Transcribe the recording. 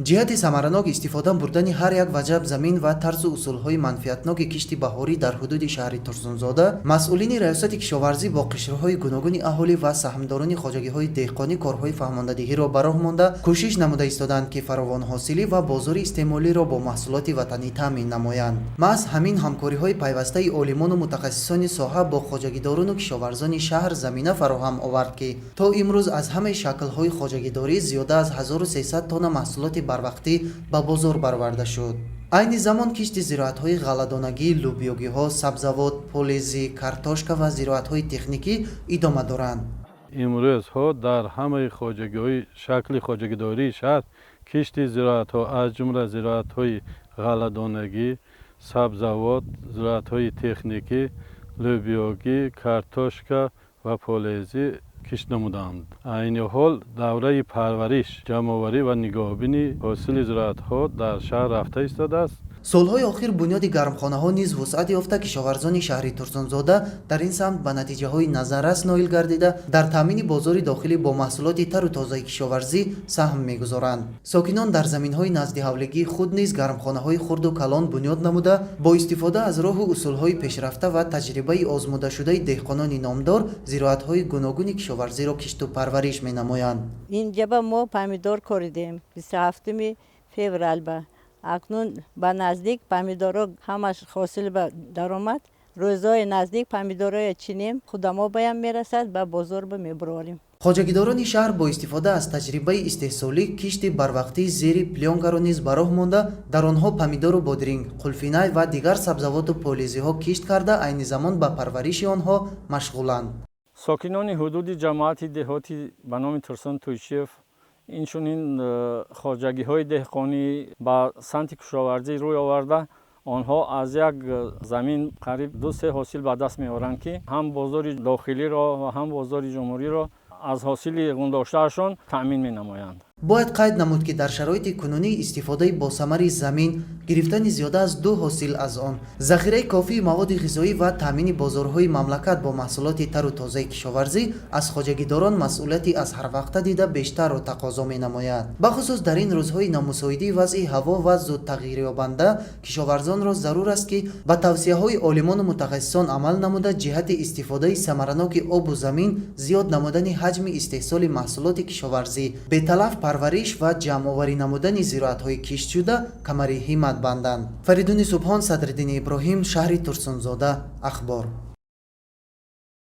ҷиҳати самаранок истифода бурдани ҳар як ваҷаб замин ва тарзу усулҳои манфиатноки кишти баҳорӣ дар ҳудуди шаҳри Турсунзода, масъулини раёсати кишоварзӣ бо қишрҳои гуногуни аҳолӣ ва саҳмдорони хоҷагиҳои деҳқонӣ корҳои фаҳмондадиҳиро ба роҳ монда кӯшиш намуда истоданд, ки фаровонҳосилӣ ва бозори истеъмолиро бо маҳсулоти ватанӣ таъмин намоянд. Маҳз ҳамин ҳамкориҳои пайвастаи олимону мутахассисони соҳа бо хоҷагидорону кишоварзони шаҳр замина фароҳам овард, ки то имрӯз аз ҳамаи шаклҳои хоҷагидорӣ зиёда аз 1300 тонна маҳсулоти барвақтӣ ба бозор бароварда шуд. айни замон кишти зироатҳои ғалладонагӣ, лӯбиёгиҳо, сабзавот, полезӣ, картошка ва зироатҳои техникӣ идома доранд. имрӯзҳо дар ҳамаи хоҷагиҳои шакли хоҷагидории шаҳр кишти зироатҳо аз ҷумла зироатҳои ғалладонагӣ, сабзавот, зироатҳои техникӣ, лӯбиёгӣ, картошка ва полезӣ кишт намуданд. айни ҳол давраи парвариш, ҷамъоварӣ ва нигоҳубини ҳосили зироатҳо дар шаҳр рафта истодааст. солҳои охир бунёди гармхонаҳо низ вусъат ёфта кишоварзони шаҳри Турсунзода дар ин самт ба натиҷаҳои назаррас ноил гардида дар таъмини бозори дохилӣ бо маҳсулоти тару тозаи кишоварзӣ саҳм мегузоранд. сокинон дар заминҳои назди ҳавлигии худ низ гармхонаҳои хурду калон бунёд намуда, бо истифода аз роҳу усулҳои пешрафта ва таҷрибаи озмудашудаи деҳқонони номдор зироатҳои гуногуни кишоварзиро кишту парвариш менамоянд. инҷаба мо помидор коридем 27 феврал ба акнун ба наздик помидоро ҳамаш ҳосил ба даромад. рӯзҳои наздик помидорое чинем худамо баям мерасад, ба бозор ба мебурорем. хоҷагидорони шаҳр бо истифода аз таҷрибаи истеҳсолӣ кишти барвақтии зери плёнкаро низ ба роҳ монда, дар онҳо помидору бодринг, қулфинай ва дигар сабзавоту полезиҳо кишт карда, айни замон ба парвариши онҳо машғуланд. сокинони ҳудуди ҷамоати деҳотӣ ба номи Турсун Тӯйчиев инчунин хоҷагиҳои деҳқонӣ ба санти кишоварзӣ рӯй оварда, онҳо аз як замин қариб 2-3 ҳосил ба даст меоранд, ки ҳам бозори дохилиро ва ҳам бозори ҷумҳуриро аз ҳосили ғундоштаашон таъмин менамоянд. бояд қайд намуд, ки дар шароити кунунӣ истифодаи босамари замин, гирифтани зиёда аз 2 ҳосил аз он, захираи кофии маводи ғизоӣ ва таъмини бозорҳои мамлакат бо маҳсулоти тару тозаи кишоварзӣ аз хоҷагидорон масъулияти аз ҳарвақта дида бештарро тақозо менамояд. бахусус дар ин рӯзҳои номусоидии вазъи ҳаво ва зудтағйирёбанда, кишоварзонро зарур аст, ки ба тавсияҳои олимону мутахассисон амал намуда ҷиҳати истифодаи самараноки обу замин, зиёд намудани ҳаҷми истеҳсоли маҳсулоти кишоварзӣ, беталаф парвариш ва ҷамъоварӣ намудани зироатҳои киштшуда камари ҳиммат банданд. Фаридуни Субҳон, Садриддини Иброҳим, шаҳри Турсунзода. ахбор.